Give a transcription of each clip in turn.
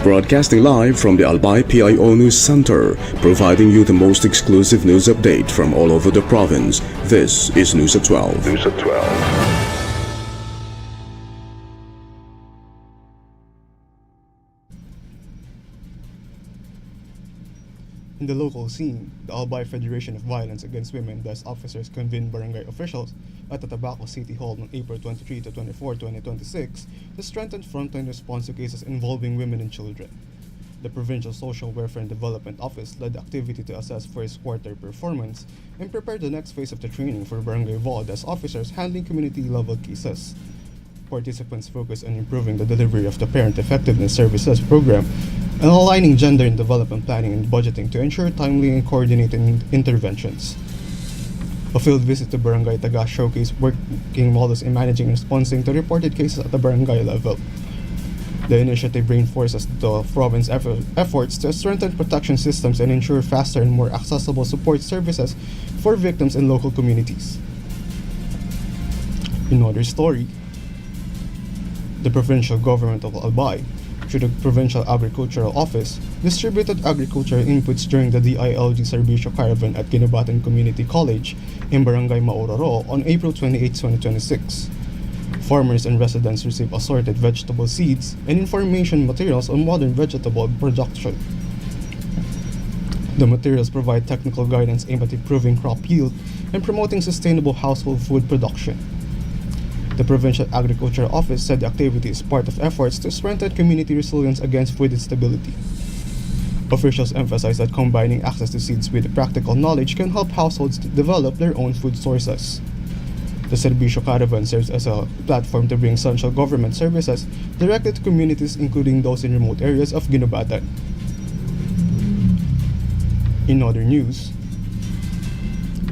Broadcasting live from the Albay PIO News Center, providing you the most exclusive news update from all over the province. This is News at 12. News at 12. In the local scene, the Albay Federation of Violence Against Women Desk officers convened barangay officials at the Tabaco City Hall on April 23 to 24, 2026 to strengthen frontline response to cases involving women and children. The Provincial Social Welfare and Development Office led the activity to assess first quarter performance and prepare the next phase of the training for barangay VAW desk officers handling community-level cases. Participants focused on improving the delivery of the Parent Effectiveness Services Program and aligning gender and development planning and budgeting to ensure timely and coordinated interventions. A field visit to Barangay Taga showcased working models in managing and responding to reported cases at the barangay level. The initiative reinforces the province's efforts to strengthen protection systems and ensure faster and more accessible support services for victims in local communities. In another story, the provincial government of Albay, through the Provincial Agricultural Office, distributed agricultural inputs during the DILG Servicio Caravan at Ginebatan Community College in Barangay Mauroro on April 28, 2026. Farmers and residents received assorted vegetable seeds and information materials on modern vegetable production. The materials provide technical guidance aimed at improving crop yield and promoting sustainable household food production. The Provincial Agriculture Office said the activity is part of efforts to strengthen community resilience against food instability. Officials emphasized that combining access to seeds with practical knowledge can help households develop their own food sources. The Servicio Caravan serves as a platform to bring essential government services directly to communities, including those in remote areas of Ginebatan. In other news,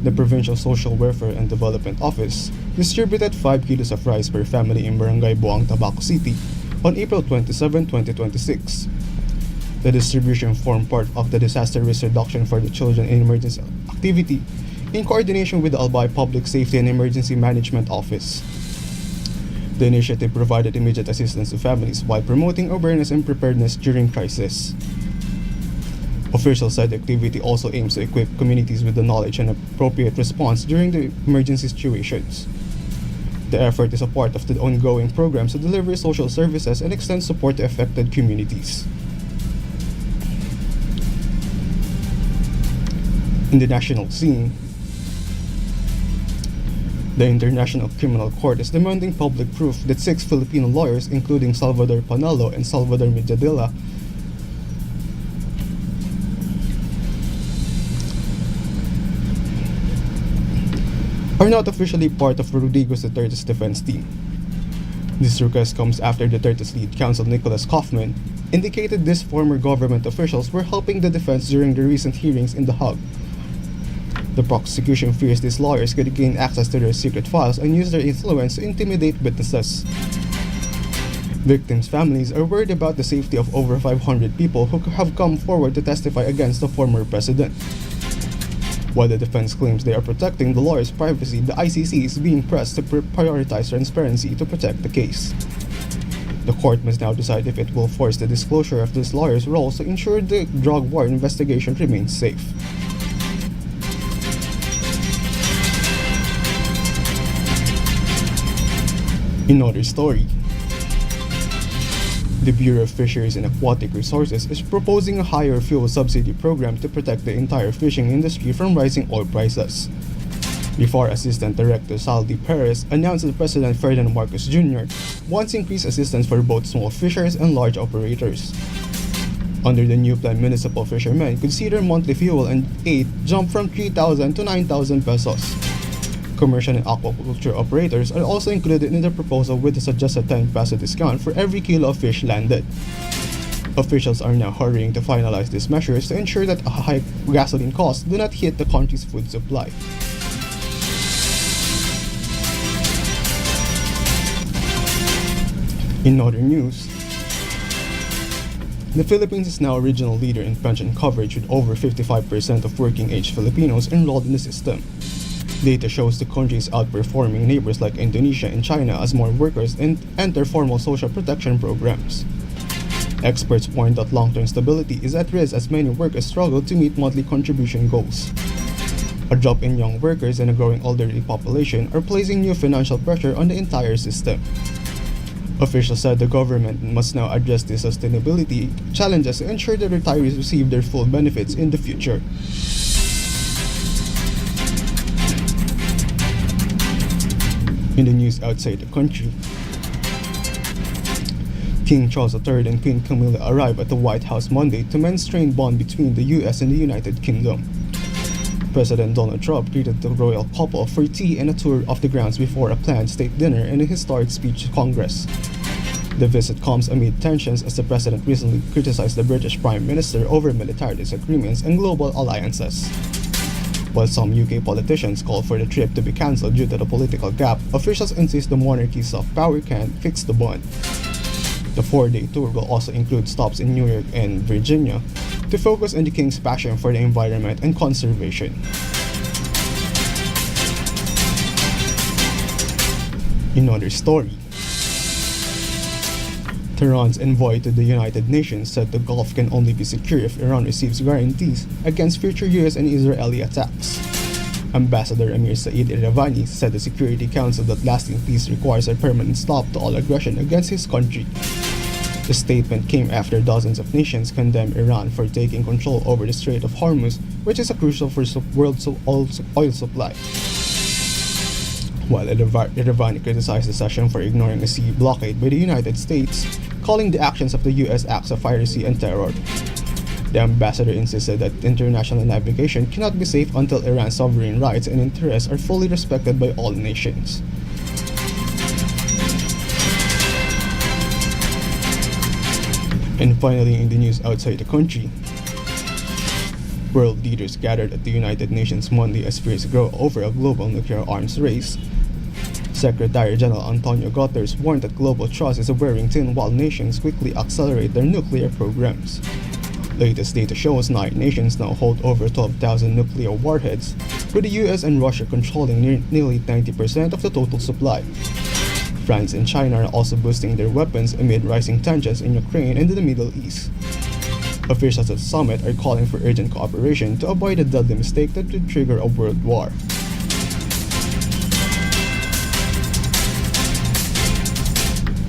the Provincial Social Welfare and Development Office distributed 5 kilos of rice per family in Barangay Buang, Tabaco City on April 27, 2026. The distribution formed part of the Disaster Risk Reduction for the Children in Emergency activity in coordination with the Albay Public Safety and Emergency Management Office. The initiative provided immediate assistance to families while promoting awareness and preparedness during crisis. Officials said the activity also aims to equip communities with the knowledge and appropriate response during the emergency situations. The effort is a part of the ongoing programs to deliver social services and extend support to affected communities. In the national scene, the International Criminal Court is demanding public proof that 6 Filipino lawyers, including Salvador Panalo and Salvador Mediadilla, are not officially part of Rodrigo Duterte's defense team. This request comes after Duterte's lead counsel Nicholas Kaufman indicated these former government officials were helping the defense during the recent hearings in The Hague. The prosecution fears these lawyers could gain access to their secret files and use their influence to intimidate witnesses. Victims' families are worried about the safety of over 500 people who have come forward to testify against the former president. While the defense claims they are protecting the lawyers' privacy, the ICC is being pressed to prioritize transparency to protect the case. The court must now decide if it will force the disclosure of these lawyers' roles to ensure the drug war investigation remains safe. In another story, the Bureau of Fisheries and Aquatic Resources is proposing a higher fuel subsidy program to protect the entire fishing industry from rising oil prices. Before Assistant Director Saldi Perez announced that President Ferdinand Marcos Jr. wants increased assistance for both small fishers and large operators. Under the new plan, municipal fishermen could see their monthly fuel and aid jump from 3,000 to 9,000 pesos. Commercial and aquaculture operators are also included in the proposal with a suggested 10 peso discount for every kilo of fish landed. Officials are now hurrying to finalize these measures to ensure that high gasoline costs do not hit the country's food supply. In other news, the Philippines is now a regional leader in pension coverage with over 55% of working-age Filipinos enrolled in the system. Data shows the country is outperforming neighbors like Indonesia and China as more workers enter formal social protection programs. Experts warn that long-term stability is at risk as many workers struggle to meet monthly contribution goals. A drop in young workers and a growing elderly population are placing new financial pressure on the entire system. Officials said the government must now address the sustainability challenges to ensure that retirees receive their full benefits in the future. In the news outside the country, King Charles III and Queen Camilla arrived at the White House Monday to mend strained bond between the US and the United Kingdom. President Donald Trump greeted the royal couple for tea and a tour of the grounds before a planned state dinner and a historic speech to Congress. The visit comes amid tensions as the president recently criticized the British Prime Minister over military disagreements and global alliances. While some UK politicians call for the trip to be cancelled due to the political gap, officials insist the monarchy's soft power can't fix the bond. The 4-day tour will also include stops in New York and Virginia to focus on the king's passion for the environment and conservation. In another story, Tehran's envoy to the United Nations said the Gulf can only be secure if Iran receives guarantees against future US and Israeli attacks. Ambassador Amir Saeed Iravani said the Security Council that lasting peace requires a permanent stop to all aggression against his country. The statement came after dozens of nations condemned Iran for taking control over the Strait of Hormuz, which is crucial for world oil supply. While Iravani criticized the session for ignoring a sea blockade by the United States, calling the actions of the US acts of piracy and terror. The ambassador insisted that international navigation cannot be safe until Iran's sovereign rights and interests are fully respected by all nations. And finally, in the news outside the country, world leaders gathered at the United Nations Monday as fears grow over a global nuclear arms race. Secretary General Antonio Guterres warned that global trust is wearing thin while nations quickly accelerate their nuclear programs. Latest data shows 9 nations now hold over 12,000 nuclear warheads, with the US and Russia controlling nearly 90% of the total supply. France and China are also boosting their weapons amid rising tensions in Ukraine and in the Middle East. Officials at the summit are calling for urgent cooperation to avoid a deadly mistake that could trigger a world war.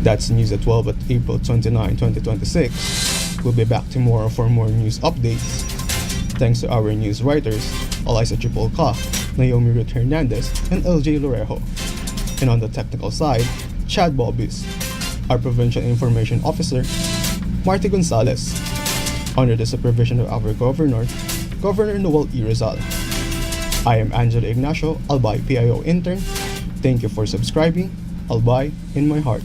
That's news at 12 at April 29, 2026. We'll be back tomorrow for more news updates. Thanks to our news writers, Eliza Tripolka, Naomi Ruth Hernandez, and LJ Lorejo. And on the technical side, Chad Bobis, our Provincial Information Officer, Marty Gonzalez, under the supervision of our Governor, Governor Noel E. Rizal. I am Angelo Ignacio, Albay PIO intern. Thank you for subscribing. Albay in my heart.